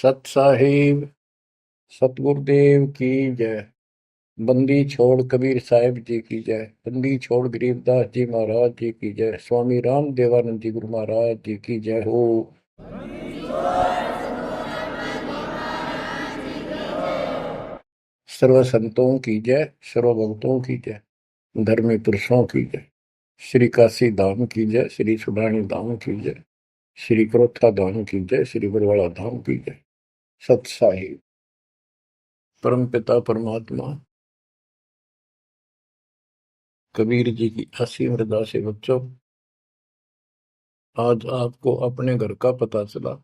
सत साहिब सतगुरुदेव की जय। बंदी छोड़ कबीर साहिब जी की जय। बंदी छोड़ गरीबदास जी महाराज जी की जय। स्वामी राम देवानंद जी गुरु महाराज जी की जय हो। सर्व संतों की जय, सर्व भक्तों की जय, धर्मी पुरुषों की जय। श्री काशी धाम की जय, श्री सुब्राणी धाम की जय, श्री क्रोथा धाम की जय, श्री बरवाड़ा धाम की जय। सत साहिब परम पिता परमात्मा कबीर जी की असीम मृदा से बच्चों, आज आपको अपने घर का पता चला।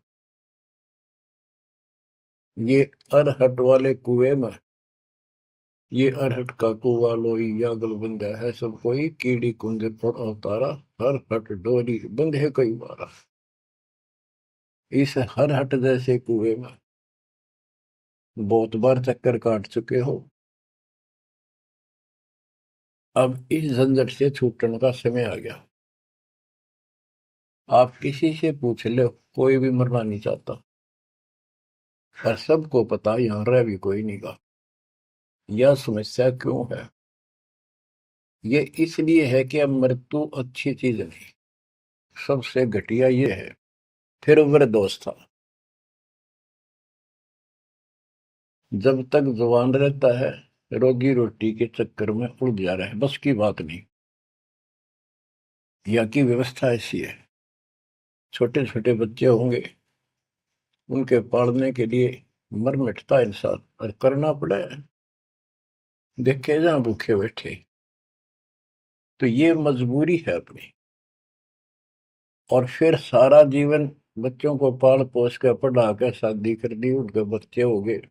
ये अरहट वाले कुएं में, ये अरहट का कुआ लोई या गलबंदा है सब कोई, कीड़ी कुंज पर अवतारा, हर हट डोरी बंधे कई बारा। इस हर हट जैसे कुएं में बहुत बार चक्कर काट चुके हो। अब इस झंझट से छूटने का समय आ गया। आप किसी से पूछ लो, कोई भी मरना नहीं चाहता, पर सबको पता यहां रह भी कोई नहीं गा। यह समस्या क्यों है? ये इसलिए है कि अब मृत्यु अच्छी चीज नहीं, सबसे घटिया ये है। फिर उम्र दोस्त था, जब तक जवान रहता है रोजी रोटी के चक्कर में उलझा रहा है, बस की बात नहीं। यहाँ की व्यवस्था ऐसी है, छोटे छोटे बच्चे होंगे, उनके पालने के लिए मर मिटता इंसान, और करना पड़े। देखे जहां भूखे बैठे, तो ये मजबूरी है अपनी। और फिर सारा जीवन बच्चों को पाल पोस कर पढ़ा कर शादी कर दी, उनके बच्चे हो गए।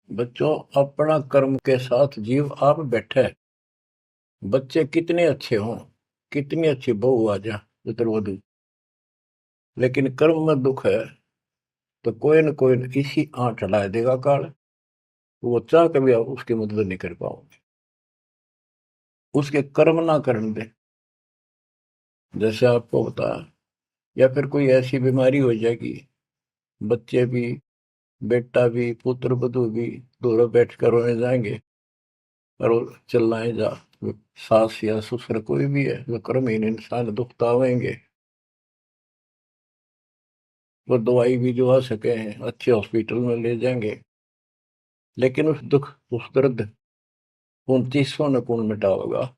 बच्चों, अपना कर्म के साथ जीव आप बैठे। बच्चे कितने अच्छे हों, कितनी अच्छी बहू आ जा पुत्रवधु, लेकिन कर्म में दुख है तो कोई न कोई इसी आंट हला देगा काल। वो चाह कभी आप उसकी मदद नहीं कर पाओगे, उसके कर्म ना करने दे। जैसे आपको बताया, या फिर कोई ऐसी बीमारी हो जाएगी, बच्चे भी, बेटा भी, पुत्र वधु भी दोनों बैठ कर रोने जाएंगे और वो चिल्लाए जा। सास या ससुर कोई भी है, वो कर्महीन इंसान दुख पावेंगे। वो दवाई भी जो आ सके हैं अच्छे हॉस्पिटल में ले जाएंगे, लेकिन उस दुख उस दर्द 2900 न कौन मिटा होगा।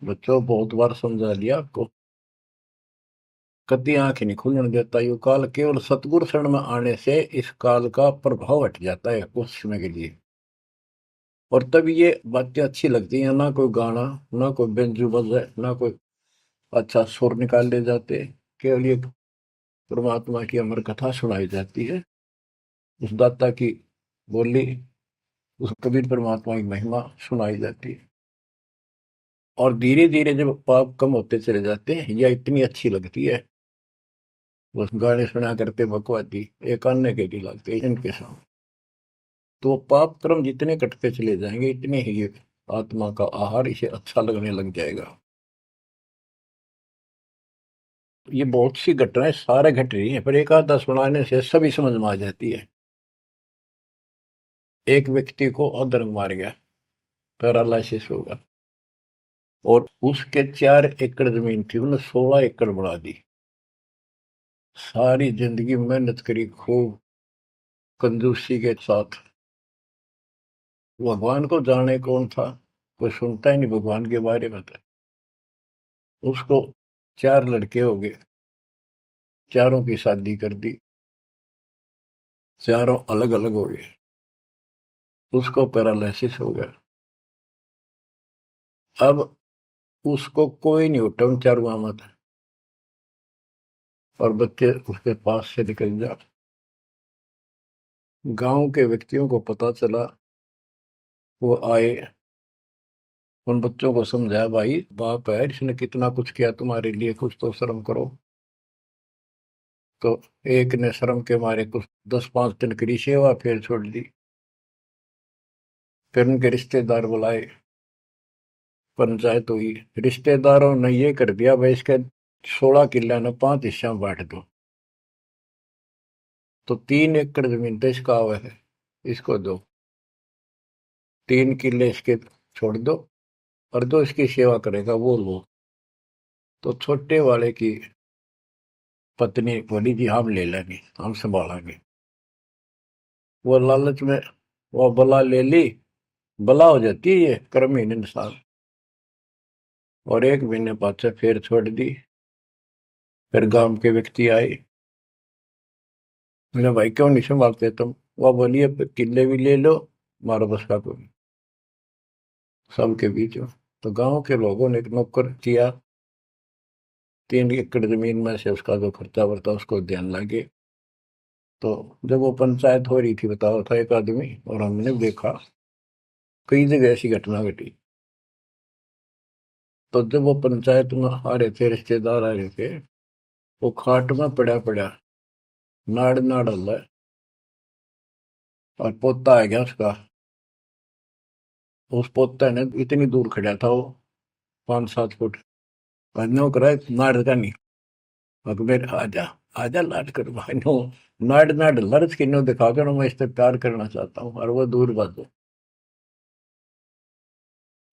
बच्चों, बहुत बार समझा लिया आपको, कभी आंख नहीं खुलने देता ये काल। केवल सतगुरु शरण में आने से इस काल का प्रभाव हट जाता है कुछ समय के लिए। और तब ये बातें अच्छी लगती हैं, ना कोई गाना, ना कोई बेंजू बजे, ना कोई अच्छा सुर निकाल ले जाते। केवल ये परमात्मा की अमर कथा सुनाई जाती है, उस दाता की बोली, उस कबीर परमात्मा की महिमा सुनाई जाती है। और धीरे धीरे जब पाप कम होते चले जाते हैं, यह इतनी अच्छी लगती है। बस गाने सुना करते बकवादी एक अन्य के लिए लगते इनके सामने। तो पाप कर्म जितने कटते चले जाएंगे, इतने ही ये आत्मा का आहार इसे अच्छा लगने लग जाएगा। ये बहुत सी घटनाएं सारे घट रही हैं, पर एक आधा सुनाने से सभी समझ में आ जाती है। एक व्यक्ति को अधर्म मार गया, पैरालिसिस होगा, और उसके 4 एकड़ जमीन थी, उन्हें 16 एकड़ बढ़ा दी। सारी जिंदगी मेहनत करी खूब कंजूसी के साथ। भगवान को जाने कौन था, कोई सुनता ही नहीं भगवान के बारे में। तो उसको 4 लड़के हो गए, चारों की शादी कर दी, चारों अलग अलग हो गए। उसको पैरालिसिस हो गया। अब उसको कोई नहीं उठा उन चारों में था, और बच्चे उसके पास से निकल जा। गांव के व्यक्तियों को पता चला, वो आए, उन बच्चों को समझाया, भाई बाप है, इसने कितना कुछ किया तुम्हारे लिए, कुछ तो शर्म करो। तो एक ने शर्म के मारे कुछ 10-5 दिन करी सेवा, फिर छोड़ दी। फिर उनके रिश्तेदार बुलाए, पंचायत हुई। रिश्तेदारों ने ये कर दिया, भाई इसके 16 किले ने 5 हिस्सा में बांट दो, तो 3 एकड़ जमीन तो इसका आवा है, इसको दो। 3 किले इसके छोड़ दो, और जो इसकी सेवा करेगा वो लो। तो छोटे वाले की पत्नी बोली जी हम ले लेंगे, हम संभालेंगे। वो लालच में वो बला ले ली। बला हो जाती है ये कर्महीन इंसान। और 1 महीने बाद से फिर छोड़ दी। फिर गांव के व्यक्ति आए, मेरा भाई क्यों नहीं संभालते तुम? वह बोलिए किले भी ले लो, मारो बस का कोई सबके बीच में। तो गांव के लोगों ने एक नौकर किया, 3 एकड़ जमीन में से उसका जो खर्चा वर्ता उसको ध्यान लगे। तो जब वो पंचायत हो रही थी, बताओ था एक आदमी, और हमने देखा कई जगह ऐसी घटना घटी। तो जब वो पंचायत में आ रहे थे, रिश्तेदार आ रहे थे, वो खाट में पड़ा पड़ा नाड़ नाड़ हल्ला है, और पोता आ गया उसका। उस पोते ने इतनी दूर खड़ा था वो, 5-7 फुट, नो करा नाड़ का नहीं। अकबर आजा, आजा लाट कर भाई नो, नाड़ नाड़ लर्ज की नो दिखा कर मैं इस पे प्यार करना चाहता हूँ, और वो दूर बात।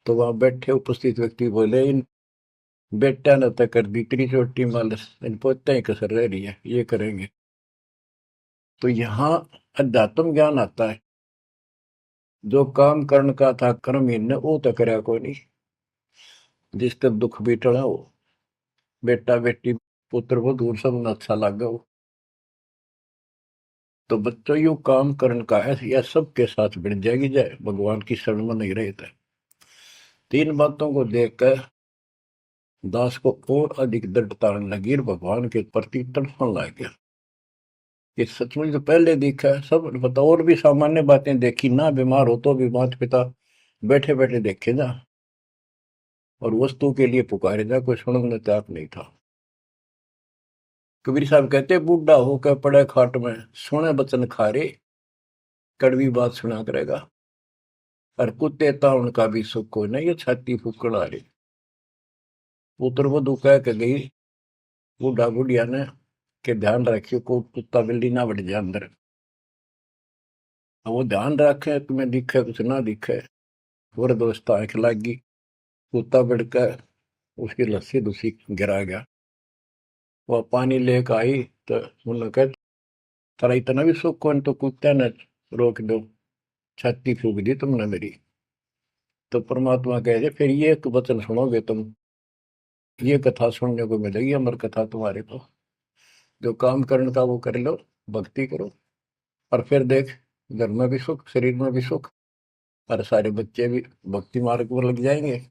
तो वहां बैठे उपस्थित व्यक्ति बोले, इन बेटा ने तय कर दी इतनी छोटी मालस, इन पोते ही कसर रह रही है, ये करेंगे। तो यहाँ अध्यात्म ज्ञान आता है। जो काम करण का था कर्महीन ने वो तो करया कोई नहीं। जिसका दुख भी टला हो, बेटा बेटी पुत्र वो दूर सब न अच्छा लगा हो। तो बच्चों यू काम करण का है, यह सबके साथ बढ़ जाएगी जाए भगवान की शरण में नहीं रहता। 3 बातों को देखकर दास को और अधिक दृढ़ता लगी और भगवान के प्रति तड़पने लग गया। ये सचमुच तो पहले देखा है सब पता, और भी सामान्य बातें देखी ना, बीमार हो तो भी माता पिता बैठे बैठे देखे जा, और वस्तु के लिए पुकारे जा, कोई सुनने तैयार नहीं था। कबीर साहब कहते बूढ़ा होकर पड़े खाट में, सुने बचन खारे, कड़वी बात सुना करेगा। और कुत्ते ताउन का भी सुख को नहीं, ये छाती फूकड़ आ रही। पुत्र वधु कह के गई बूढ़ा बुढ़िया ने के ध्यान रखियो को कुत्ता बिल्ली ना बढ़ जाए अंदर। अब वो ध्यान रखे, तुम्हें दिखे कुछ ना दिखे। और दोस्त आंख लागी, कुत्ता बढ़कर उसकी लस्सी दूसी गिरा गया। वह पानी लेकर आई, तो उन्होंने कहा तेरा इतना भी सुख कौन, तो कुत्ते ने रोक दो, छाती फूक दी तुमने मेरी। तो परमात्मा कह रहे फिर ये एक वचन सुनोगे तुम, ये कथा सुनने को मिलेगी, अमर कथा तुम्हारे को। जो काम करने का वो कर लो, भक्ति करो, और फिर देख घर में भी सुख, शरीर में भी सुख, और सारे बच्चे भी भक्ति मार्ग पर लग जाएंगे।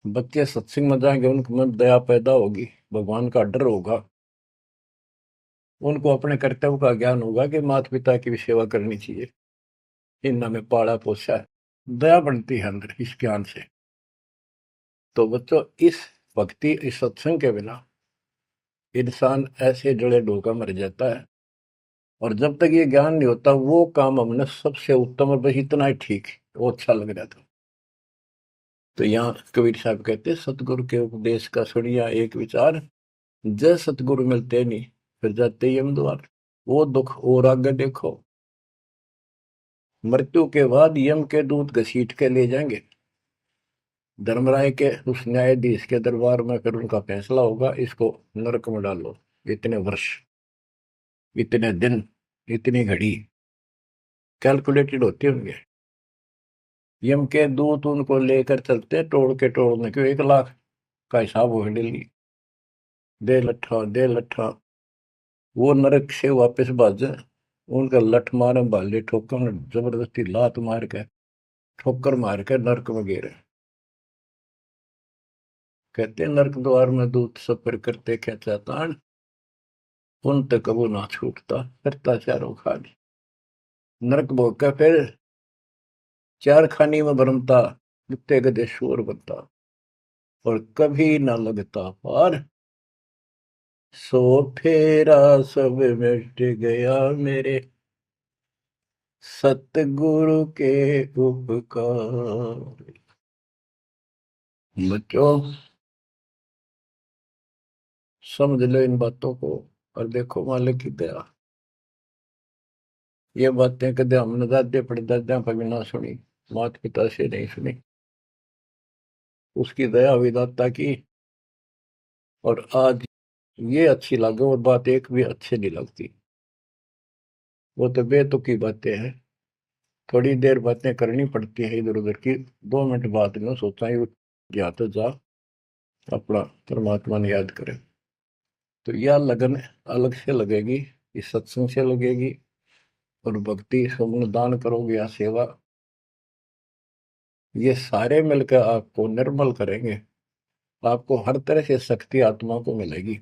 बच्चे सत्संग में जाएंगे, उनके मन दया पैदा होगी, भगवान का डर होगा, उनको अपने कर्तव्य का ज्ञान होगा कि माता पिता की भी सेवा करनी चाहिए, इन्होंने में पाला पोसा है। दया बनती है अंदर इस ज्ञान से। तो बच्चों इस भक्ति, इस सत्संग के बिना इंसान ऐसे जड़े डोका मर जाता है। और जब तक ये ज्ञान नहीं होता, वो काम हमने सबसे उत्तम और बस इतना ही ठीक है, वो अच्छा लग रहा था। तो यहाँ कबीर साहब कहते सतगुरु के उपदेश का सुनिया एक विचार, जय सतगुरु मिलते नहीं फिर जाते यम द्वार। वो दुख और आगे देखो, मृत्यु के बाद यम के दूत घसीट के ले जाएंगे धर्मराय के उस न्यायाधीश के दरबार में, फिर उनका फैसला होगा, इसको नरक में डालो, इतने वर्ष, इतने दिन, इतनी घड़ी कैलकुलेटेड होते होंगे। यम के दूत उनको लेकर चलते तोड़ के तोड़ने क्यों, 1 लाख का हिसाब हो डेली, दे लट्ठा दे लट्ठा। वो नरक से वापस भाजे, उनका लठ मारे भाले ठोकर, जबरदस्ती लात मार के ठोकर मार के नरक में गिरे। कहते नरक द्वार में दूत सफर करते क्या चातान, उन तक कबू ना छूटता करता चारों खाली। नरक भोग का फिर 4 खानी में भरमता, कुत्ते गधे शोर बनता, और कभी ना लगता पार, सो फेरा सब मिट गया मेरे सतगुरु के उपकार। बच्चों समझ लो इन बातों को और देखो मालिक की दया। ये बातें कदे हमने दादे परदादा पर भी ना सुनी, माता पिता से नहीं सुनी। उसकी दया विदाता की। और आज ये अच्छी लगे और बात एक भी अच्छी नहीं लगती। वो तो बेतुकी बातें हैं। थोड़ी देर बातें करनी पड़ती है इधर उधर की, 2 मिनट बाद में सोचा ही जा तो जा अपना परमात्मा ने याद करे। तो यह लगन अलग से लगेगी, इस सत्संग से लगेगी। और भक्ति सुमन दान करोगे या सेवा, ये सारे मिलकर आपको निर्मल करेंगे। आपको हर तरह से शक्ति आत्मा को मिलेगी।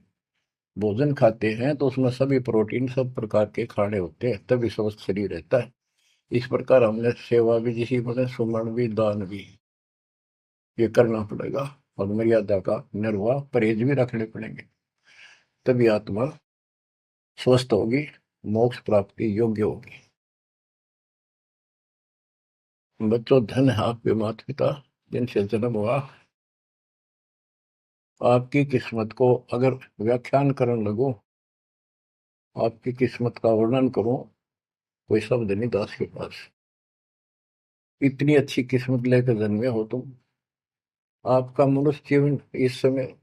भोजन खाते हैं तो उसमें सभी प्रोटीन सब प्रकार के खाने होते हैं, तभी स्वस्थ शरीर रहता है। इस प्रकार हमने सेवा भी जिसी बने, सुमन भी, दान भी, ये करना पड़ेगा। और मर्यादा का निर्वाह परहेज भी रखने पड़ेंगे, तभी आत्मा स्वस्थ होगी, मोक्ष प्राप्ति योग्य होगी। बच्चों, धन है आपके माता पिता जिनसे जन्म हुआ। आपकी किस्मत को अगर व्याख्यान करने लगो, आपकी किस्मत का वर्णन करूं, कोई शब्द नहीं दास के पास। इतनी अच्छी किस्मत लेकर जन्मे हो तुम। आपका मनुष्य जीवन इस समय,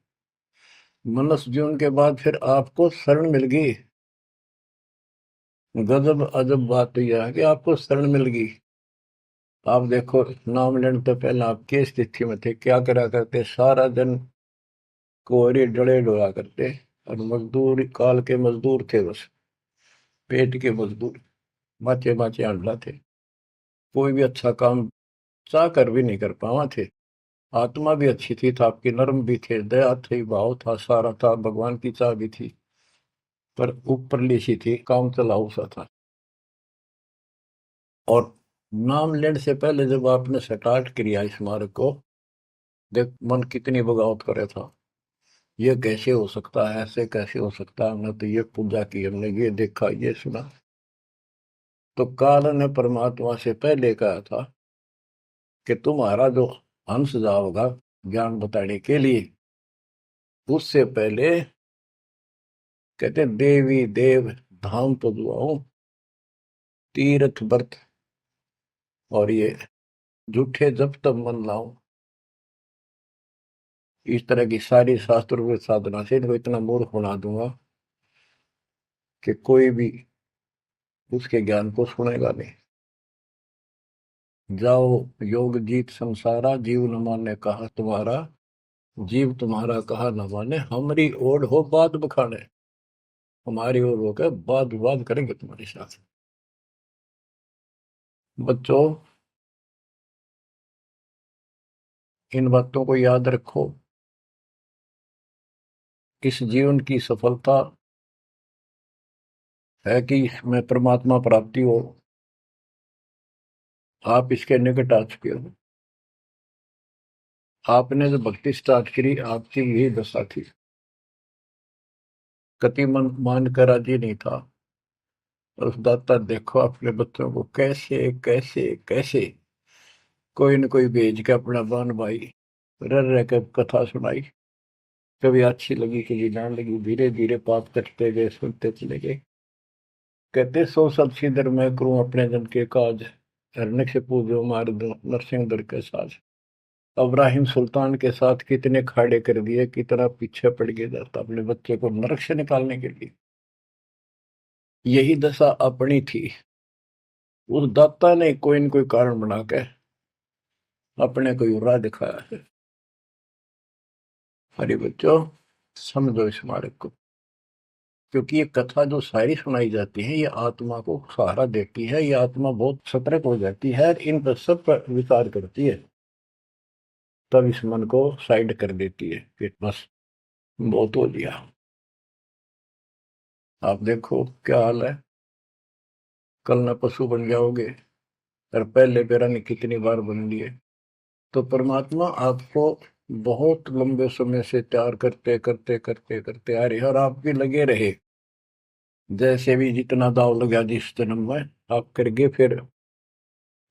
मनुष्य जीवन के बाद फिर आपको शरण मिल गई। गजब अजब बात तो यह है कि आपको शरण मिल गई। आप देखो, नाम लेने तो पहले आप किस स्थिति में थे, क्या करा करते, सारा दिन कोहरे डले डोला करते। और मजदूर, काल के मजदूर थे, बस पेट के मजदूर, माचे माचे आंडला थे। कोई भी अच्छा काम चाह कर भी नहीं कर पावा थे। आत्मा भी अच्छी थी, था आपकी नर्म भी थे, दया थी, भाव था, सारा था, भगवान की चाह भी थी। पर ऊपरली सी थी, काम चलाऊ सा था। और नाम लेने से पहले जब आपने स्टार्ट किया इस मार्ग को, देख मन कितनी बगावत करे था। ये कैसे हो सकता है, ऐसे कैसे हो सकता है, हमने तो ये पूजा की, हमने ये देखा, ये सुना। तो काल ने परमात्मा से पहले कहा था कि तुम्हारा जो हंस जाओगा ज्ञान बताने के लिए, उससे पहले कहते देवी देव धाम तो दुआओ, तीर्थ व्रत और ये झूठे जब तब मन लाओ। इस तरह की सारी शास्त्र साधना से इनको इतना मूर्ख बना दूंगा कि कोई भी उसके ज्ञान को सुनेगा नहीं। जाओ योग जीत संसारा, जीव न माने कहा तुम्हारा, जीव तुम्हारा कहा न माने, हमारी ओर हो बात बखाने। हमारी ओर होकर बात विवाद करेंगे तुम्हारे साथ। बच्चों, इन बातों को याद रखो। इस जीवन की सफलता है कि इसमें परमात्मा प्राप्ति हो। आप इसके निकट आ चुके हो। आपने जो भक्ति स्टार्ट करी, आपकी यही दशा थी। कति मन मान कर राजी नहीं था। और उस दाता देखो अपने बच्चों को कैसे कैसे कैसे कोई न कोई भेज के अपना बान भाई रह रह कर कथा सुनाई। कभी अच्छी लगी, कभी ना लगी, धीरे धीरे पाप कटते गए, सुनते चले गए। कहते सो सब सिदर मैं करूं अपने जन के काज, हरने से पूजो मार दो नरसिंह दर के साज। इब्राहिम सुल्तान के साथ कितने खाड़े कर दिए, कितना पीछे पड़ गया जाता अपने बच्चे को नरक से निकालने के लिए। यही दशा अपनी थी। उस दाता ने कोई न कोई कारण बना के अपने को राह दिखाया है। हरी बच्चों, समझो इस मार्ग को। क्योंकि ये कथा जो सारी सुनाई जाती है, ये आत्मा को सहारा देती है। ये आत्मा बहुत सतर्क हो जाती है, इन पर सब पर विचार करती है, तब इस मन को साइड कर देती है कि बस बहुत हो लिया। आप देखो क्या हाल है, कल न पशु बन जाओगे, और पहले पैरानी कितनी बार बन लिए। तो परमात्मा आपको बहुत लंबे समय से तैयार करते करते करते करते आ रहे और आप भी लगे रहे। जैसे भी जितना दाव लगा जिस जन्म में आप करके, फिर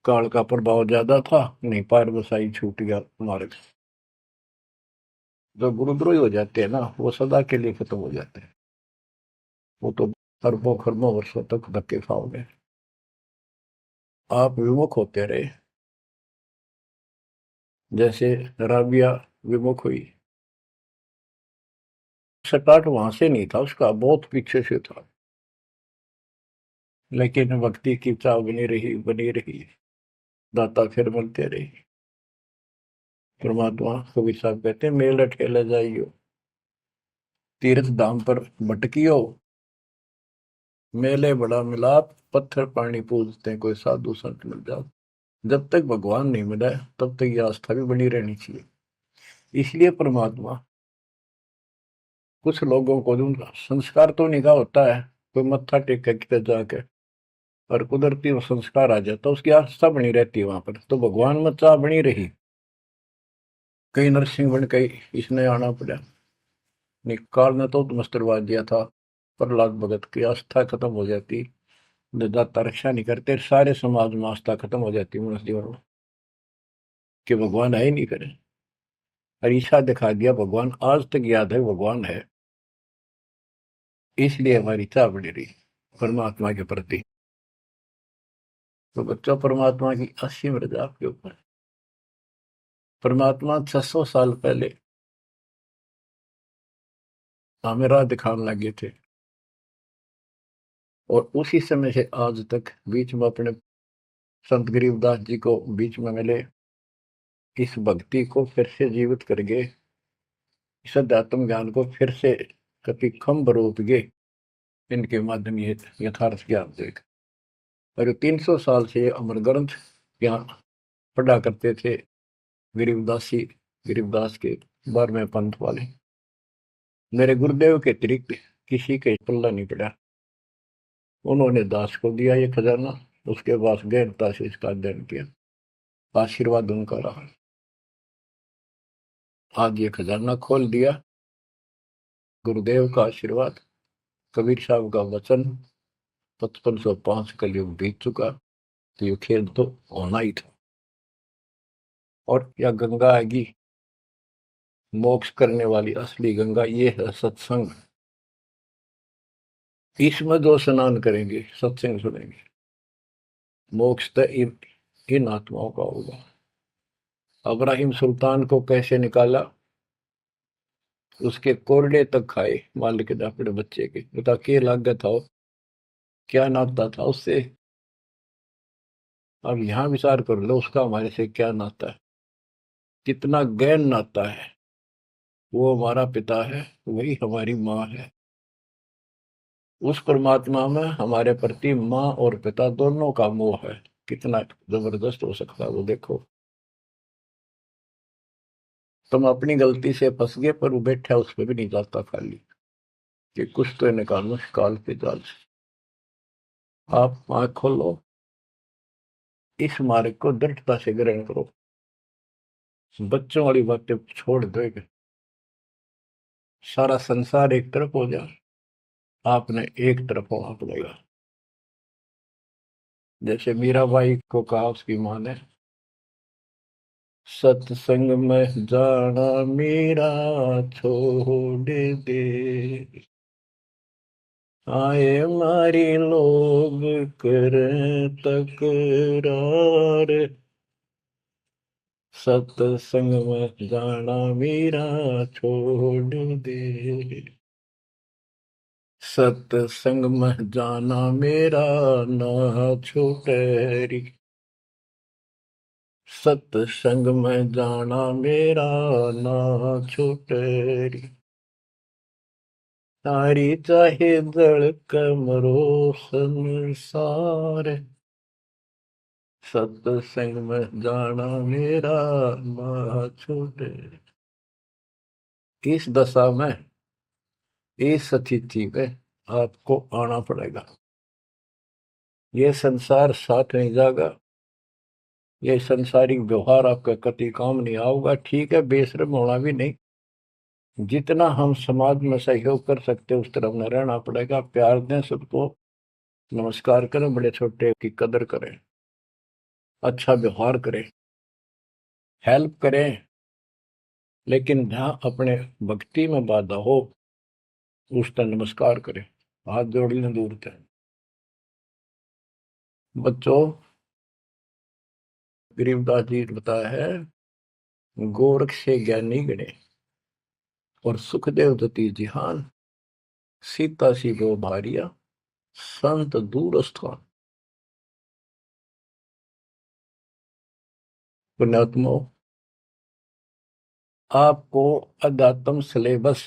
काल का प्रभाव ज्यादा था, नहीं पार बसाई छूट गया मार्ग। जो गुरुद्रोही हो जाते हैं ना, वो सदा के लिए खत्म हो जाते हैं। वो तो अरबों खरबों वर्षों तक धक्के खाओगे। आप विमुख होते रहे, जैसे राबिया विमुख हुई। स्टार्ट वहां से नहीं था उसका, बहुत पीछे से था, लेकिन भक्ति की चाह बनी रही बनी रही। दाता फिर मिलते रही। परमात्मा कबीर साहब कहते हैं, मेल अठेला जाइयो, तीर्थ धाम पर भटकियो, मेले बड़ा मिलाप, पत्थर पानी पूजते कोई साधु संत मिल जाओ। जब तक भगवान नहीं मिला है, तब तक ये आस्था भी बनी रहनी चाहिए। इसलिए परमात्मा कुछ लोगों को जो संस्कार तो निकाह होता है, कोई मत्था टेक के किधर जाके, और कुदरती वो संस्कार आ जाता, उसकी आस्था बनी रहती है वहां पर, तो भगवान में चाह बनी रही। कई नरसिंह बन के इसने आना पड़ा। निकाल ने तो मस्टरवा दिया था, प्रहलाद भगत की आस्था खत्म हो जाती, दाता रक्षा नहीं करते, सारे समाज में आस्था खत्म हो जाती मनुष्य जीवन में, कि भगवान है ही नहीं करे। अरीसा दिखा दिया भगवान, आज तक याद है भगवान है। इसलिए हमारी चाह बनी रही परमात्मा के प्रति। तो बच्चों, परमात्मा की असीम रजा आपके ऊपर। परमात्मा 600 साल पहले हमें राह दिखाने लगे थे, और उसी समय से आज तक बीच में अपने संत गरीबदास जी को बीच में मिले, इस भक्ति को फिर से जीवित कर गए, इस अध्यात्म ज्ञान को फिर से कभी खम्भ रोप गए। इनके माध्यम ये यथार्थ ज्ञान देख, और 300 साल से अमर ग्रंथ यहाँ पढ़ा करते थे गरीबदासी, गरीबदास के 12वें पंथ वाले। मेरे गुरुदेव के अतिरिक्त किसी के पल्ला नहीं पड़ा। उन्होंने दास को दिया ये खजाना, उसके बाद गहनता से इसका अध्ययन किया, आशीर्वाद उनका रहा। आज ये खजाना खोल दिया, गुरुदेव का आशीर्वाद, कबीर साहब का वचन, 5505 कलयुग बीत चुका, तो ये खेल तो होना ही था। और यह गंगा आएगी, मोक्ष करने वाली असली गंगा, ये है सत्संग। इसमें जो स्नान करेंगे, सत्संग सुनेंगे, मोक्ष तो इन आत्माओं का होगा। अब्राहिम सुल्तान को कैसे निकाला, उसके कोरडे तक खाए मालिक ने अपने बच्चे के, बता के लागत था, क्या नाता था उससे। अब यहां विचार कर लो, उसका हमारे से क्या नाता है, कितना गहन नाता है। वो हमारा पिता है, वही हमारी माँ है। उस परमात्मा में हमारे प्रति माँ और पिता दोनों का मोह है, कितना जबरदस्त हो सकता है वो देखो। तुम अपनी गलती से फंस गए, पर वो बैठा उस पर भी नहीं जाता खाली, कि कुछ तो निकालो काल के जाल से। आप आंख खोलो, इस मार्ग को दृढ़ता से ग्रहण करो, बच्चों वाली बातें छोड़ दो। सारा संसार एक तरफ हो जाए, आपने एक तरफ होना पड़ेगा। जैसे मीराबाई को कहा उसकी माँ ने, सत्संग में जाना मीरा छोड़ दे, आए मारी लोग कर तकरार, सत्संग में जाना मीरा छोड़ दे, सत्संग में जाना मेरा ना छूटे, सत्संग में जाना मेरा ना छूटे, तारी चाहे जड़ कमरो संसार, सत्संग में जाना मेरा ना छूटे। इस दशा में, इस स्थिति में आपको आना पड़ेगा। ये संसार साथ नहीं जाएगा, ये संसारिक व्यवहार आपका कति काम नहीं आऊगा। ठीक है, बेशर्म होना भी नहीं, जितना हम समाज में सहयोग कर सकते उस तरफ में रहना पड़ेगा। प्यार दें सबको, नमस्कार करें, बड़े छोटे की कदर करें, अच्छा व्यवहार करें, हेल्प करें, लेकिन जहाँ अपने भक्ति में बाधा हो उसका नमस्कार करे, हाथ जोड़ लें दूर थे। बच्चों, गरीबदास जी ने बताया है, गोरख से ज्ञानी गणे और सुखदेव दती जिहान, सीता सी गो भारिया संत दूर स्थान। पुण्यात्मो, आपको अध्यात्म सिलेबस,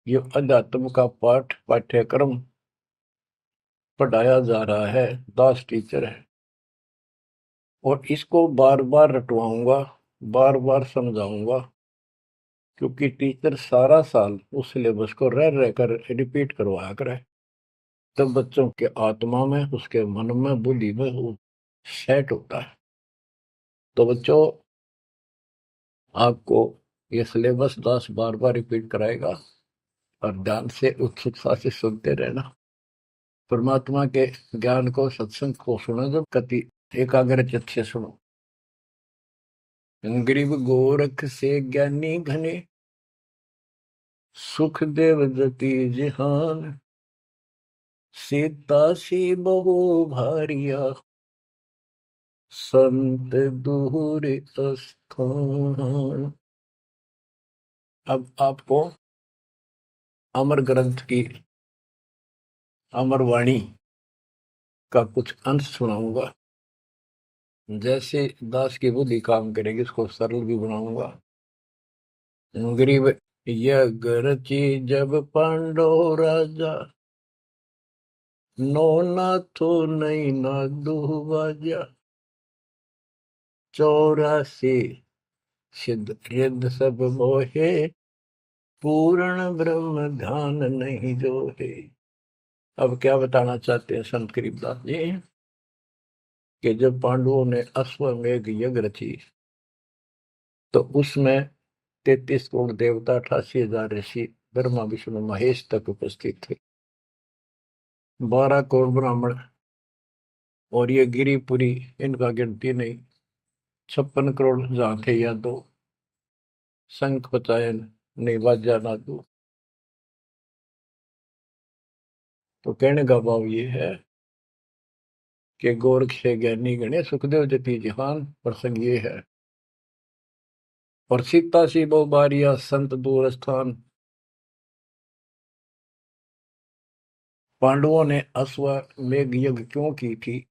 ये अध्यात्म का पाठ्यक्रम पढ़ाया जा रहा है, दास टीचर है, और इसको बार बार रटवाऊंगा, बार बार समझाऊंगा, क्योंकि टीचर सारा साल उस सिलेबस को रह रह कर रिपीट करवाया करे, तब बच्चों के आत्मा में, उसके मन में, बुद्धि में वो सेट होता है। तो बच्चों, आपको ये सिलेबस दास बार बार रिपीट कराएगा और ध्यान से उत्सुकता से सुनते रहना। परमात्मा के ज्ञान को, सत्संग को सुनो जब कति एकाग्र चित्त से सुनो। गरीब गोरख से ज्ञानी घने, सुख देव जति जिहान, सीता सी बहु भारिया संत दूर स्थान। अब आपको अमर ग्रंथ की अमर वाणी का कुछ अंश सुनाऊंगा। जैसे दास की बुद्धि काम करेगी उसको सरल भी बनाऊंगा। गरीब, यह गरची जब पांडव राजा, नो नाथो नहीं ना दुबाजा, 84 सिद्ध रिद्ध सब मोहे, पूर्ण ब्रह्म ध्यान नहीं जो है। अब क्या बताना चाहते हैं संत गरीबदास जी, कि जब पांडवों ने अश्वमेध यज्ञ रची तो उसमें 33 करोड़ देवता, 88,000 ऋषि, ब्रह्मा विष्णु महेश तक उपस्थित थे, 12 करोड़ ब्राह्मण, और ये गिरिपुरी, इनका गिनती नहीं, 56 करोड़ जहां थे या दो, शंख पचायन नहीं बाजा ना दो। तो कहने का भाव ये है कि गोरख से ज्ञानी गणे, सुखदेव जति जिहान, प्रसंग ये है। और सीता सी बहु बारिया संत दूर स्थान। पांडवों ने अश्वमेध यज्ञ क्यों की थी?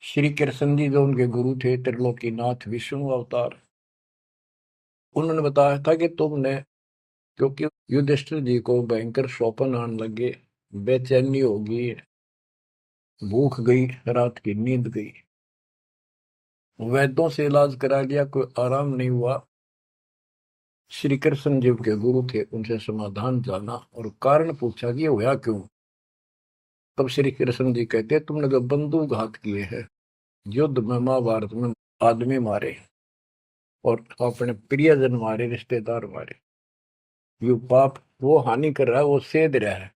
श्री कृष्ण जी जो उनके गुरु थे, त्रिलोकीनाथ विष्णु अवतार, उन्होंने बताया था कि तुमने, क्योंकि युधिष्ठिर जी को भयंकर शोपन आने लगे, बेचैनी होगी, भूख गई, रात की नींद गई, वैद्यों से इलाज करा लिया, कोई आराम नहीं हुआ। श्री कृष्ण जी के गुरु थे, उनसे समाधान जाना और कारण पूछा कि ये हुआ क्यों। तब श्री कृष्ण जी कहते, तुमने जो बंदूक घात किए हैं, युद्ध में, महाभारत में आदमी मारे और अपने प्रियजन मारे, रिश्तेदार मारे, ये पाप वो हानि कर रहा है, वो सेध रहा है।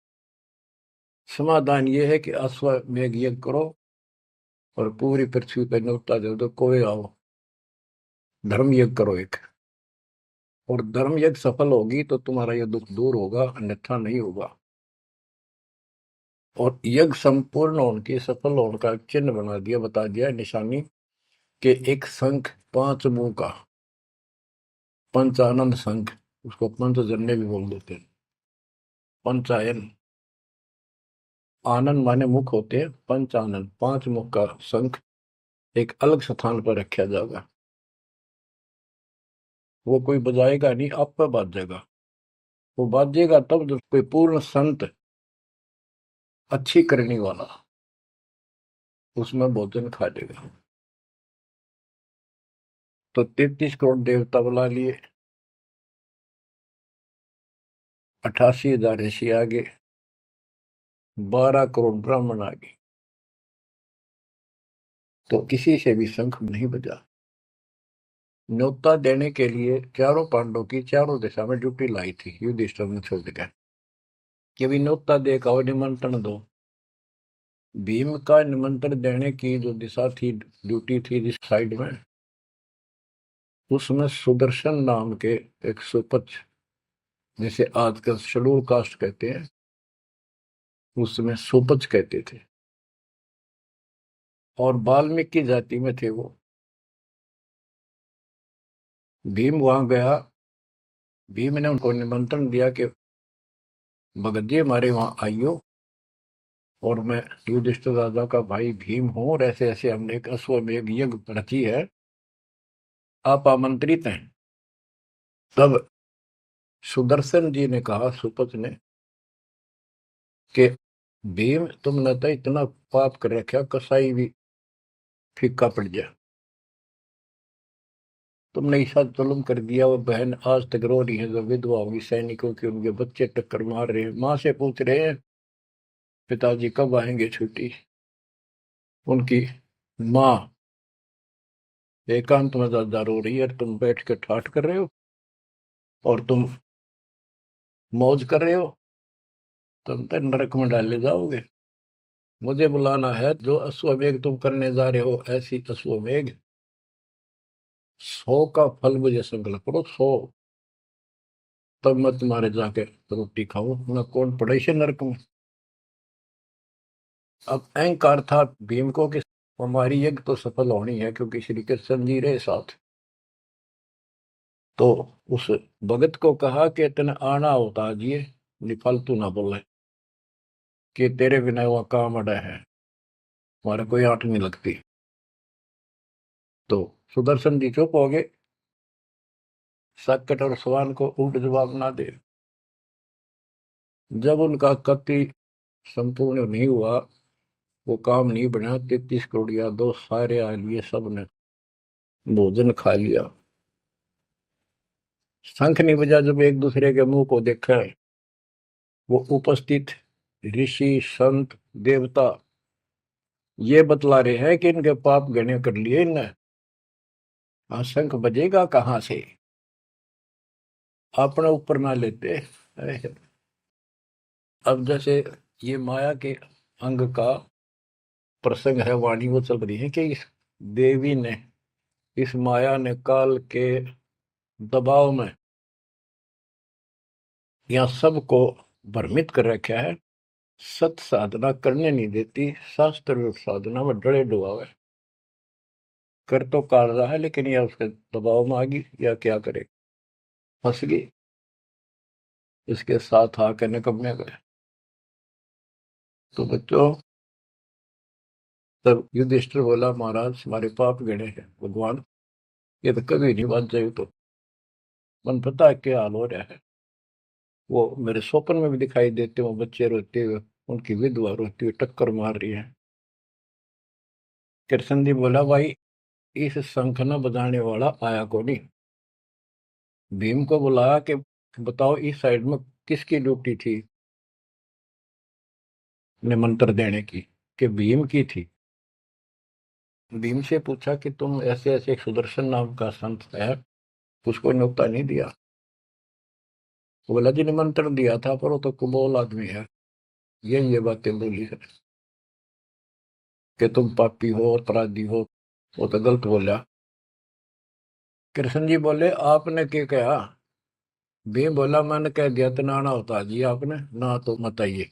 समाधान ये है कि अश्वमेध यज्ञ करो और पूरी पृथ्वी पर न्योता दे दो, कोई आओ, धर्म यज्ञ करो एक, और धर्म यज्ञ सफल होगी तो तुम्हारा यह दुख दूर होगा, अन्यथा नहीं होगा। और यज्ञ संपूर्ण होने की, सफल होने का चिन्ह बना दिया, बता दिया निशानी, कि एक शंख 5 मुंह का, पंचानंद शंख, उसको पंचजन्य भी बोल देते हैं, पंचायन, आनंद माने मुख होते हैं, पंचानंद 5 मुख का शंख एक अलग स्थान पर रखा जाएगा। वो कोई बजाएगा नहीं, आप पर बाजेगा। वो बाजेगा तब जब कोई पूर्ण संत, अच्छी करने वाला उसमें भोजन खा लेगा। तो 33 करोड़ देवता बुला लिए, 88,000 ऋषि आगे, 12 करोड़ ब्राह्मण आगे, तो किसी से भी शंख नहीं बजा। न्योता देने के लिए चारों पांडवों की चारों दिशा में ड्यूटी लाई थी युधिष्ठिर ने छोड़ दिया कि भी न्योता दे का निमंत्रण दो। भीम का निमंत्रण देने की जो दिशा थी, ड्यूटी थी जिस साइड में, उसमें सुदर्शन नाम के एक सुपच, जिसे आजकल शेड्यूल कास्ट कहते हैं, उसमें सुपच कहते थे, और वाल्मीकि जाति में थे वो। भीम वहां गया। भीम ने उनको निमंत्रण दिया कि भगत जी हमारे वहां आइयो, और मैं युधिष्ठिर राजा का भाई भीम हूं, और ऐसे ऐसे हमने एक अश्वमेध यज्ञ रची है, आप आमंत्रित हैं। तब सुदर्शन जी ने कहा, सुपच ने, कि भीम तुमने तो इतना पाप कर रखा, कसाई भी फीका पड़ गया, तुमने ऐसा जुल्म कर दिया। वो बहन आज तक रो रही है, जो विधवा होगी सैनिकों की, उनके बच्चे टक्कर मार रहे हैं, माँ से पूछ रहे हैं पिताजी कब आएंगे छुट्टी। उनकी माँ एकांत में ज्यादा रो रही है, तुम बैठ के ठाठ कर रहे हो और तुम मौज कर रहे हो, तुम तो नरक में डाले जाओगे। मुझे बुलाना है, जो अश्वमेध तुम करने जा रहे हो, ऐसी अश्वमेध 100 का फल मुझे संकल्प करो, 100, तब मैं तुम्हारे जाके रोटी खाऊं, मैं कौन पड़े से नरक में। अब अहंकार था भीम को कि हमारी यज्ञ तो सफल होनी है, क्योंकि श्री कृष्ण जी रहे साथ। तो उस भगत को कहा कि तेने आना होता जी, फालतू ना बोले, कि तेरे बिना वह काम अड़ा है, हमारे कोई आंट नहीं लगती। तो सुदर्शन जी चुप हो गए, सकट और सवाल को उल्ट जवाब ना दे। जब उनका कति संपूर्ण नहीं हुआ, वो काम नहीं बना, 33 करोड़ यादव सारे आ लिए, सबने भोजन खा लिया। शंख नहीं बजा, जब एक दूसरे के मुंह को देखा, वो उपस्थित ऋषि संत देवता ये बतला रहे हैं कि इनके पाप गणे कर लिए इनने। शंख बजेगा कहाँ से, अपने ऊपर ना लेते। अब जैसे ये माया के अंग का प्रसंग है, वाणी वो चल रही है कि इस देवी ने, इस माया ने काल के दबाव में यहाँ सबको भ्रमित कर रखा है, सत साधना करने नहीं देती, शास्त्र साधना में डरे डुबावे। कर तो काल रहा है, लेकिन यह उसके दबाव में आ गई, या क्या करे, फंस गई, इसके साथ आके निकम्मे गए। तो बच्चों, तब युधिष्ठिर बोला, महाराज हमारे पाप गिने हैं भगवान, ये तो कभी नहीं बच जाए। तो मन पता है क्या हाल हो रहा है, वो मेरे स्वप्न में भी दिखाई देते, वो बच्चे रोते हुए, उनकी विधवा रोती हुई टक्कर मार रही है। कृष्ण जी बोला, भाई इस शंख न बजाने वाला आया को नहीं। भीम को बुलाया कि बताओ इस साइड में किसकी ड्यूटी थी निमंत्रण देने की, कि भीम की थी। भीम से पूछा कि तुम ऐसे ऐसे एक सुदर्शन नाम का संत है, उसको न्योता नहीं दिया। वो बोला, जी निमंत्रण दिया था, पर वो तो कुबोल आदमी है, ये बातें बोली है कि तुम पापी हो, अपराधी हो, वो तो गलत बोला। कृष्ण जी बोले, आपने क्या कहा। भीम बोला, मैंने कह दिया तो नाना होता जी, आपने ना तो मत आइए।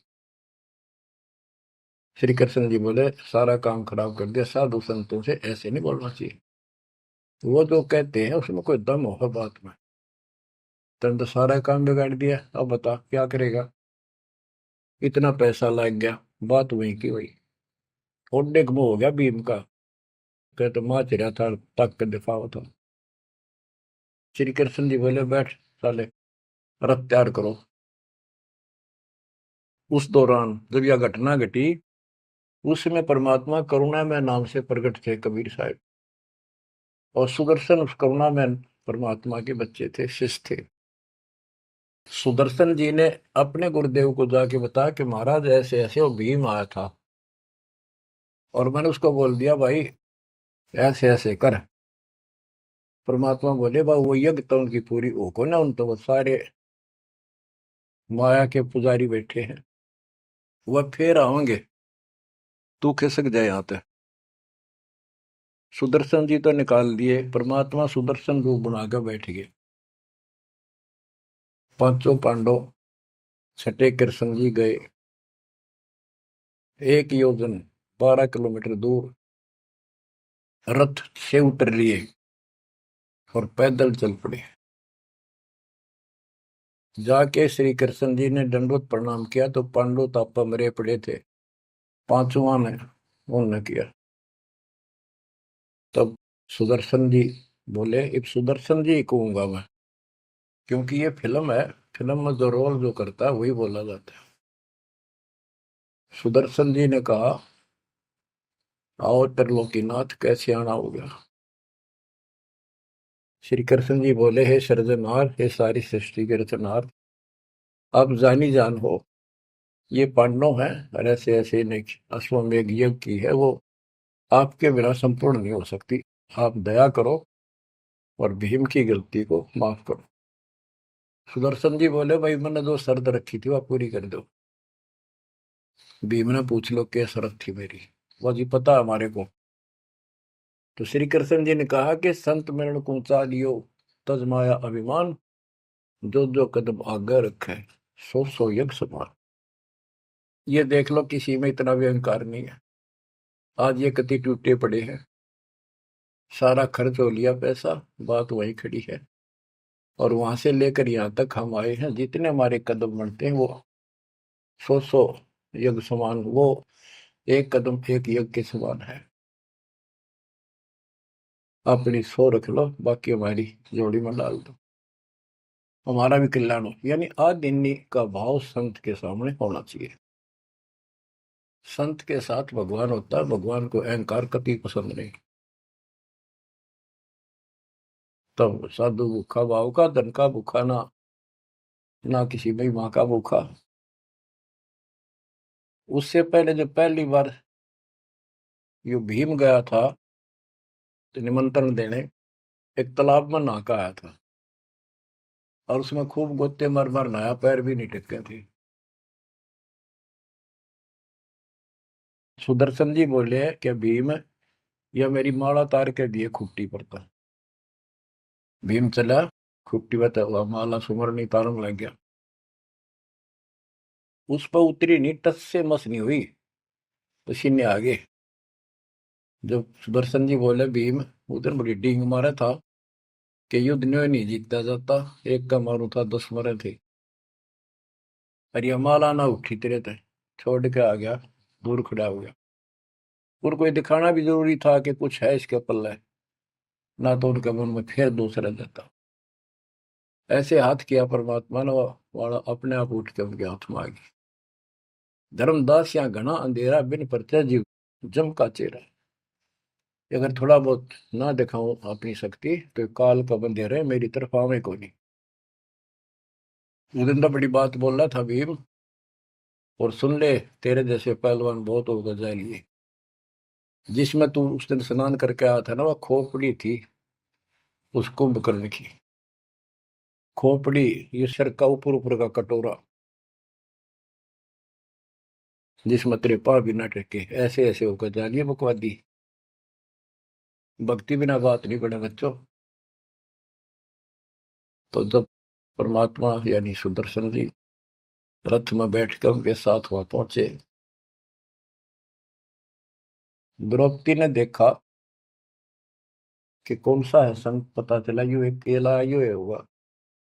श्री कृष्ण जी बोले, सारा काम खराब कर दिया, साधु संतों से ऐसे नहीं बोलना चाहिए, वो जो कहते हैं उसमें कोई दम होगा बात में। तुम तो सारा काम बिगाड़ दिया, अब बता क्या करेगा। इतना पैसा लग गया, बात वही की वही, थोड़े मुंह हो गया भीम का, कहते माँ चिरा था, तक के दिफा था। श्री कृष्ण जी बोले, बैठ साले, रथ तैयार करो। उस दौरान जब यह घटना घटी, उसमें परमात्मा करुणा में नाम से प्रकट थे कबीर साहब, और सुदर्शन उस करुणा में परमात्मा के बच्चे थे, शिष्य थे। सुदर्शन जी ने अपने गुरुदेव को जाके बताया कि महाराज ऐसे ऐसे वो भीम आया था, और मैंने उसको बोल दिया भाई ऐसे ऐसे कर। परमात्मा बोले, बा वो यज्ञ तो उनकी पूरी हो को ना, उन तो वो सारे माया के पुजारी बैठे हैं, वह फिर आओगे, तू खिसक जाए यहाँ पे। सुदर्शन जी तो निकाल दिए, परमात्मा सुदर्शन रूप बनाकर बैठ गए। पांचों पांडव छठे कृष्ण जी गए 1 योजन 12 किलोमीटर दूर, रथ से उतर लिए और पैदल चल पड़े। जाके श्री कृष्ण जी ने दंडवत प्रणाम किया तो पांडव तापा मरे पड़े थे, पांचवा ने उन्होंने किया। तब सुदर्शन जी बोले, एक सुदर्शन जी कहूंगा मैं, क्योंकि ये फिल्म है, फिल्म में जो रोल जो करता है वही बोला जाता है। सुदर्शन जी ने कहा, आओ त्रिलोकीनाथ, कैसे आना हो गया। श्री कृष्ण जी बोले, हे सृजनहार, हे सारी सृष्टि के रचनहार, आप जानी जान हो, ये पांडव हैं और ऐसे ऐसे ने अश्वमेध यज्ञ की है, वो आपके बिना संपूर्ण नहीं हो सकती। आप दया करो और भीम की गलती को माफ करो। सुदर्शन जी बोले, भाई मैंने जो शर्त रखी थी वह पूरी कर दो। भीम ने पूछ लो क्या शर्त थी मेरी, वो जी पता हमारे को। तो श्री कृष्ण जी ने कहा कि संत मरण को ऊंचा लियो, तज माया अभिमान, जो जो कदम आगे रखे, सो सो यज्ञ समान। ये देख लो, किसी में इतना भी अहंकार नहीं है। आज ये कति टूटे पड़े हैं, सारा खर्च हो लिया पैसा, बात वहीं खड़ी है। और वहां से लेकर यहाँ तक हम आए हैं, जितने हमारे कदम बढ़ते हैं वो सौ सौ यज्ञ समान, वो एक कदम एक यज्ञ के समान है। अपनी सौ रख लो, बाकी हमारी जोड़ी में डाल दो, हमारा भी कल्याण हो। यानी आदिन्य का भाव संत के सामने होना चाहिए। संत के साथ भगवान होता है, भगवान को अहंकार कति पसंद नहीं। तब साधु भूखा भाव का, धन का भूखा ना, ना किसी में माँ का भूखा। उससे पहले जब पहली बार यो भीम गया था तो निमंत्रण देने, एक तालाब में नहा का आया था और उसमें खूब गोते मर मर नहाया, पैर भी नहीं टिके थे। सुदर्शन जी बोले कि भीम, यह मेरी माला तार के दिए खुट्टी पर था। भीम चला, खुट्टी पर तो माला सुमरनी तारन लग गया। उस पर उतरी नहीं, टस से मस नहीं हुई, पसीने आ गए। जब सुदर्शन जी बोले, भीम उधर बड़ी डींग मारा था कि युद्ध न्यों नहीं जीता जाता, एक का मारू था 10 मरे थे। और ये माला ना उठी तेरे थे, छोड़ के आ गया, दूर खड़ा हो गया। उनको ये दिखाना भी जरूरी था कि कुछ है इसके पल्ले, ना तो उनके मन में फिर दूसरा देता। ऐसे हाथ किया परमात्मा ने, वाला अपने आप उठ के उनके हाथ में आ गई। धर्मदास या घना अंधेरा, बिन परचय जीव जम का चेहरा। अगर थोड़ा बहुत ना दिखाऊं अपनी शक्ति तो काल का बंधेरे मेरी तरफ आवे को नहीं। उस दिन तो बड़ी बात बोल रहा था भीम, और सुन ले, तेरे जैसे पहलवान बहुत होगा जाए लिए। जिसमें तू उस दिन स्नान करके आया था ना, वह खोपड़ी थी उस कुंभकर्ण की। खोपड़ी, ये सिर का ऊपर ऊपर का कटोरा, जिसमें तेरे पाँव भी न टेके, ऐसे ऐसे होकर जानिए बकवादी। भक्ति बिना बात नहीं बने बच्चों। तो जब परमात्मा यानी सुदर्शन जी रथ में बैठकर उनके साथ वहां पहुंचे, द्रौपदी ने देखा कि कौन सा है संत, पता चला यू एक केला यू है होगा।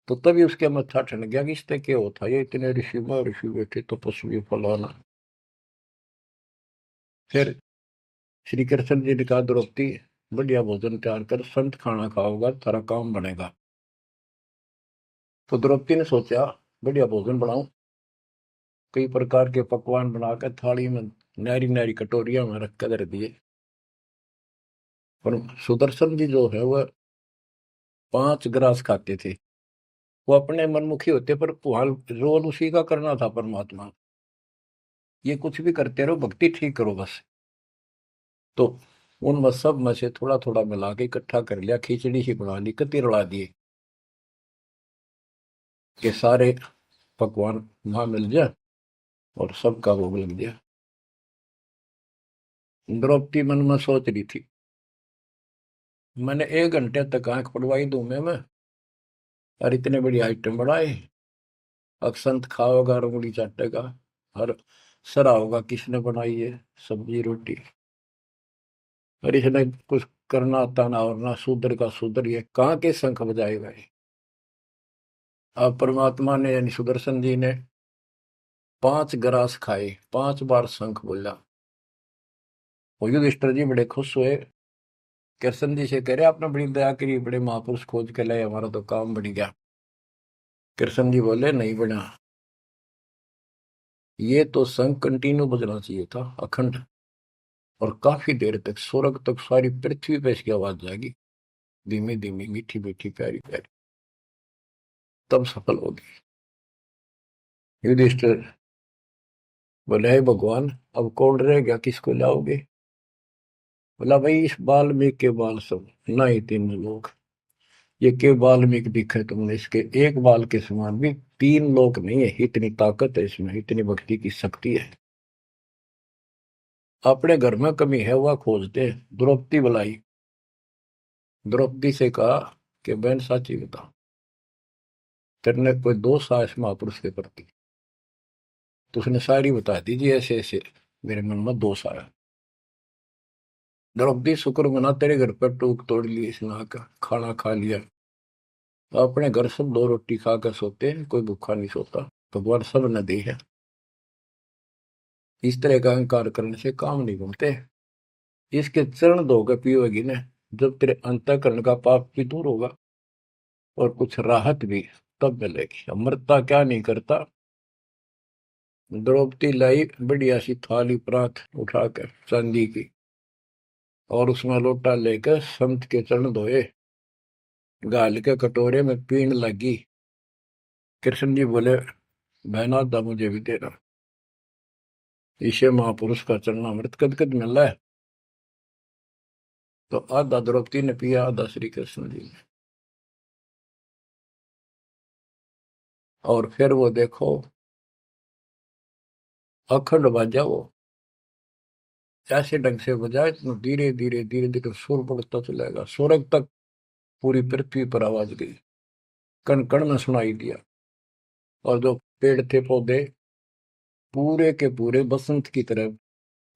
तो तभी उसके मत्था ठन गया कि इससे क्या होता, ये इतने ऋषि में ऋषि बैठे तपस्वी फलाना। फिर श्री कृष्ण जी ने कहा, द्रौपदी बढ़िया भोजन तैयार कर, संत खाना खाओगा तेरा काम बनेगा। तो द्रौपदी ने सोचा, बढ़िया भोजन बनाऊं, कई प्रकार के पकवान बनाकर थाली में नारी नारी कटोरिया में रख कर दिए। पर सुदर्शन जी जो है वह 5 ग्रास खाते थे। वो अपने मनमुखी होते, पर रोल उसी का करना था परमात्मा। ये कुछ भी करते रहो, भक्ति ठीक करो बस। तो उन सब में से थोड़ा थोड़ा मिला के इकट्ठा कर लिया, खिचड़ी ही बना ली, कति रला दिए कि सारे पकवान वहां मिल जाए और सबका भोग लग गया। द्रौपदी मन में सोच रही थी, मैंने 1 घंटे तक आंख पड़वाई दूं मैं और इतने बड़ी आइटम बढ़ाए। अक्संत खाओगा और उंगली चाटेगा और सरा होगा किसने बनाई है सब्जी रोटी। और इसने कुछ करना आता ना और ना शूद्र का शूद्र, ये कहाँ के शंख बजाएगा ये। अब परमात्मा ने यानी सुदर्शन जी ने 5 ग्रास खाए, 5 बार शंख बोला। वो युधिष्ठिर जी बड़े खुश हुए, कृष्ण जी से कह रहे आपने बड़ी दया करी, बड़े महापुरुष खोज के लाए, हमारा तो काम बढ़ गया। कृष्ण जी बोले नहीं बना, ये तो शंख कंटिन्यू बजना चाहिए था अखंड, और काफी देर तक स्वर्ग तक सारी पृथ्वी पे इसकी आवाज जाएगी, धीमी धीमी मीठी मीठी प्यारी प्यारी, तब सफल होगी। युधिष्ठिर बोले हे भगवान अब कौन रह गया, किसको लाओगे। बोला भाई इस वाल्मीकि के बाल सब ना ही 3 लोग, ये के वाल्मीकि दिखे तुमने, इसके एक बाल के समान भी 3 लोग नहीं है, इतनी ताकत है इसमें, इतनी भक्ति की शक्ति है। अपने घर में कमी है वह खोजते। द्रौपदी बुलाई, द्रौपदी से कहा कि बहन साची बता, तेरे कोई दोष आया इस महापुरुष के प्रति। तो उसने सारी बता दी जी ऐसे ऐसे मेरे मन में दोष आया। द्रौपदी शुक्र मना तेरे घर पर टूक तोड़ ली, इसने का खाना खा लिया। अपने घर सब 2 रोटी खा कर सोते हैं, कोई भूखा नहीं सोता, भगवान सब न दे है। इस तरह का अहंकार करने से काम नहीं बनते। इसके चरण धोकर पियोगी ना, जब तेरे अंतःकरण का पाप भी दूर होगा और कुछ राहत भी तब मिलेगी। अमृता क्या नहीं करता। द्रौपदी लाई बढ़िया सी थाली परात उठाकर चांदी की, और उसमें लोटा लेकर संत के चरण धोए, गाल के कटोरे में पीण लगी। कृष्ण जी बोले बहना दा मुझे भी देना, इसे महापुरुष का चरणामृत कद कद मिल रहा है। तो आधा द्रौपदी ने पिया, आधा श्री कृष्ण जी ने। और फिर वो देखो अखंड बाजा वो ऐसे ढंग से बजाए तो धीरे धीरे धीरे धीरे सुर बढ़ता चलेगा, स्वर्ग तक पूरी पृथ्वी पर आवाज गई, कण कण में सुनाई दिया। और जो पेड़ थे पौधे पूरे के पूरे बसंत की तरह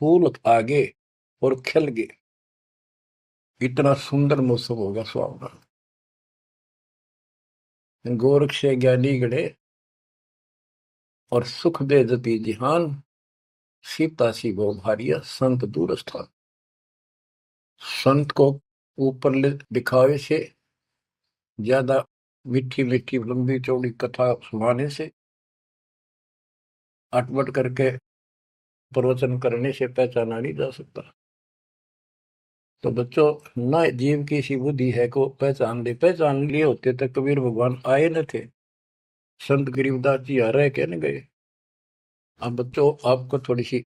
फूल आ गए और खिल गए। इतना सुंदर मौसम होगा सुहावना। गोरख से ज्ञानी गढ़े और सुख दे जति जिहान, सीता सी गो भारिया संत दूर स्थान। संत को ऊपर दिखावे से ज्यादा मीठी मीठी लंबी चौड़ी कथा सुनाने से, अटपट करके प्रवचन करने से पहचाना नहीं जा सकता। तो बच्चों ना जीव की सी बुद्धि है को पहचान दे, पहचान लिए होते तो कबीर भगवान आए न थे, संत गरीबदास जी आ रहे कहने गए। अब बच्चों आपको थोड़ी सी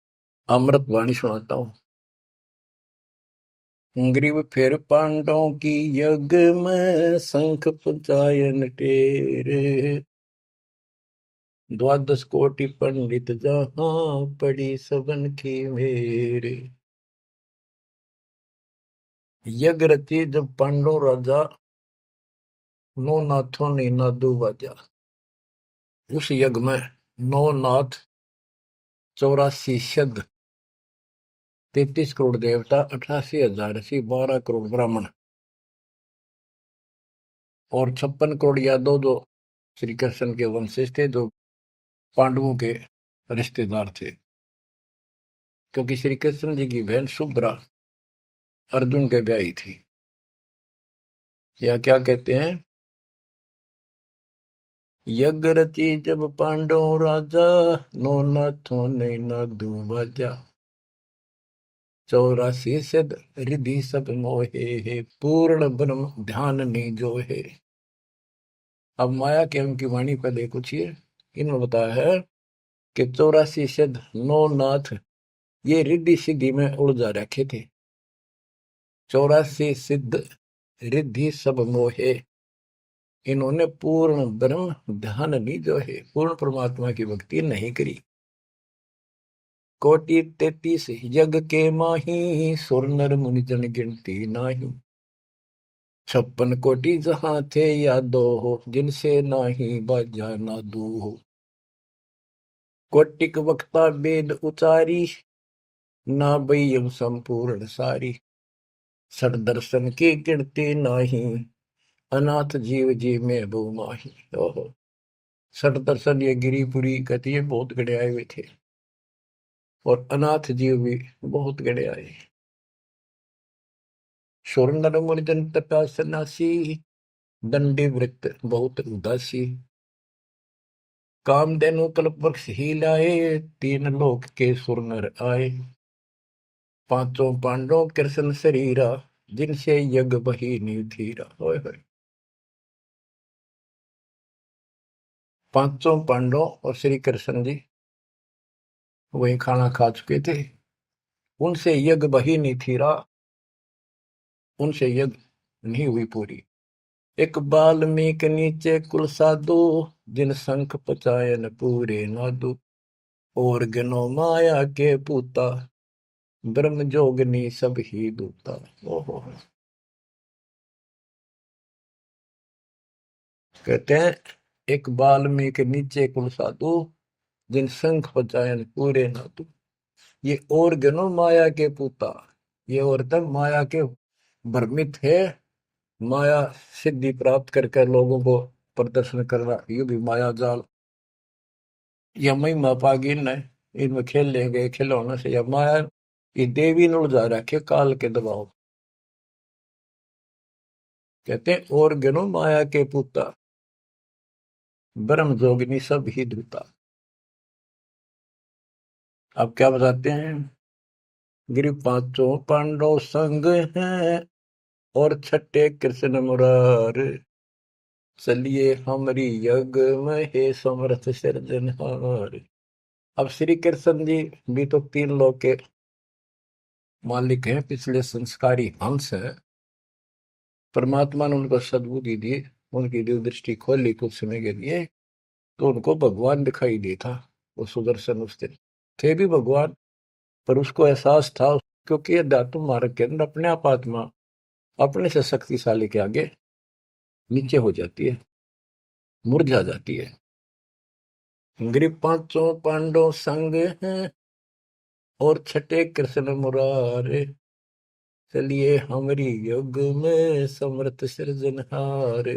अमृत वाणी सुनाता हूँ। ग्रीव फिर पांडवों की यज्ञ में शंख पंचायन टेरे, 12 कोटि पंडित जहां पड़ी सबन की मेरे। यज्ञ रची जब पांडव राजा, नौ नाथों ने नादू बाजा। उस यज्ञ में 9 नाथ, 84 सिद्ध, 33 करोड़ देवता, 88,000 ऋषि, 12 करोड़ ब्राह्मण और 56 करोड़ यादव जो श्री कृष्ण के वंशज थे, जो पांडवों के रिश्तेदार थे। क्योंकि श्री कृष्ण जी की बहन सुभद्रा अर्जुन के ब्याही थी। या क्या कहते हैं, यज्ञ रची जब पांडव राजा, नो नाथों ने नादू बाजा। 84 सिद्ध रिधि सब मोहे, पूर्ण ब्रह्म ध्यान नहीं जो है। अब माया के उनकी वाणी पर देखो छिए, इन्होंने बताया है कि 84 सिद्ध 9 नाथ ये रिद्धि सिद्धि में उलझा रखे थे। 84 सिद्ध रिद्धि सब मोहे, इन्होंने पूर्ण ब्रह्म ध्यान नहीं जो है, पूर्ण परमात्मा की भक्ति नहीं करी। कोटि 33 यज्ञ के माही, सुर नर मुनि जन गिनती नाही। 56 कोटि जहां थे यादो हो, जिनसे नाही बाजा ना दू हो। कोटिक वक्ता वेद उचारी, ना बयम संपूर्ण सारी। सर दर्शन की गिनती नाही, अनाथ जीव जी में बहु माही। ओहो। सठ दर्शन ये गिरिपुरी कहती है बहुत गड़े आए हुए थे, और अनाथ जीव भी बहुत गड़े आए। सुर नर मुनिजन तपा सन्यासी, दंडी वृत्त बहुत उदासी। कामधेनु कल्प वृक्ष ही लाए, तीन लोक के सुर नर आए। पांचों पांडवों कृष्ण शरीरा, जिनसे यज्ञ बही निधीरा। होय होय। पांचों पांडव और श्री कृष्ण जी वही खाना खा चुके थे, उनसे यज्ञ बही नहीं थीरा, उनसे यज्ञ नहीं हुई पूरी। एक बाल्मीक नीचे कुल साधु, जिन संख पचायन पूरे नादु। और गनो माया के पूता, ब्रह्म जोगनी सब ही दूता। ओहो। कहते हैं एक बाल्मीक नीचे कुल साधु, जिन संख पचायन पूरे नादु। ये और गनो माया के पूता, ये औरतें माया के भ्रमित है, माया सिद्धि प्राप्त करके लोगों को प्रदर्शन करना, ये भी माया जाल। या महिमा पागी न, इनमें खेल ले गए खिलौने से, या माया ये देवी ने उलझा रखे काल के दबाव। कहते हैं और गनो माया के पूता, ब्रह्म जोगिनी सब ही दूता। अब क्या बताते हैं, गिरि पांचों पांडव संग हैं, और छठे कृष्ण मुरार। चलिए हमारी यज्ञ में हे समर्थ सिरजनहार। अब श्री कृष्ण जी भी तो तीन लोक के मालिक हैं, पिछले संस्कारी हंस है। परमात्मा ने उनको सद्बुद्धि दी, उनकी दिव्य दृष्टि खोली कुछ समय के लिए, तो उनको भगवान दिखाई दे था। वो सुदर्शन उस दिन थे भी भगवान, पर उसको एहसास था, क्योंकि अध्यात्म मार्ग के अंदर अपने आप आत्मा अपने से शक्तिशाली के आगे नीचे हो जाती है, मुरझा जाती है। गिरि पांचों पांडव संग हैं, और छठे कृष्ण मुरारे। चलिए हमारी युग में समर्थ सृजनहार।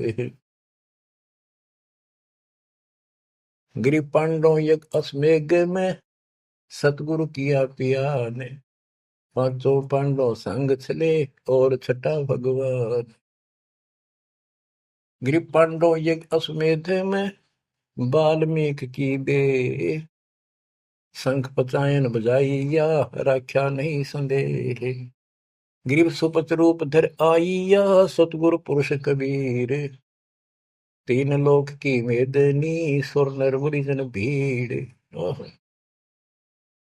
गिरि पांडव यज्ञ अश्वमेघ में, सतगुरु किया पिया ने। पांचों पांडव संग चले, और छठा भगवान। गिरि पांडव यज्ञ अश्वमेध में, वाल्मीक की बे। शंख पचायन बजाइया, राख्या नहीं संदेह। गिरिव सुपच रूप धर आइया, सतगुरु पुरुष कबीर। तीन लोक की मेदनी, सुर नर मुनि जन भीड़।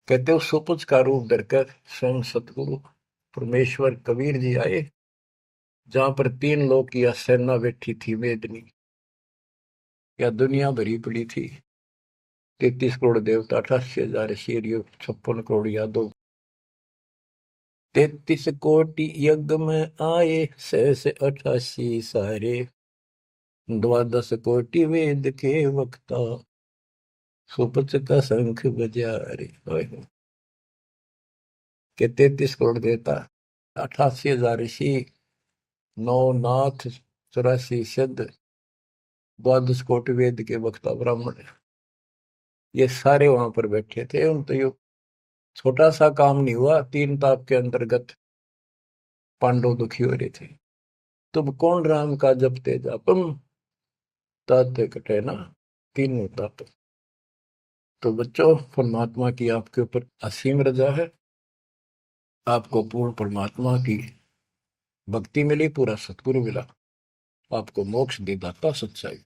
कहते हो सुपुच का रूप धरकर स्वयं सतगुरु परमेश्वर कबीर जी आए, जहां पर तीन लोक की सेना बैठी थी मेदनी, या दुनिया भरी पड़ी थी। 33 करोड़ देवता, 88,000 शेरियो, 56 करोड़ यादव। 33 कोटि यज्ञ में आए, 688 सारे। 12 कोटि वेद के वक्ता, सुपच का शंख बजा रे। के 33 करोड़ देवता, 88,000 ऋषि, 9 नाथ, 84 सिद्ध, 12 कोटि वेद के वक्ता ब्राह्मण, ये सारे वहां पर बैठे थे। उन तो ये छोटा सा काम नहीं हुआ, 3 ताप के अंतर्गत पांडव दुखी हो रहे थे। तुम कौन राम का जपते जापम, ताते कटे ना तीनों ताप। तो बच्चों, परमात्मा की आपके ऊपर असीम रजा है, आपको पूर्ण परमात्मा की भक्ति मिली, पूरा सतगुरु मिला, आपको मोक्ष दी दाता सच्चाई।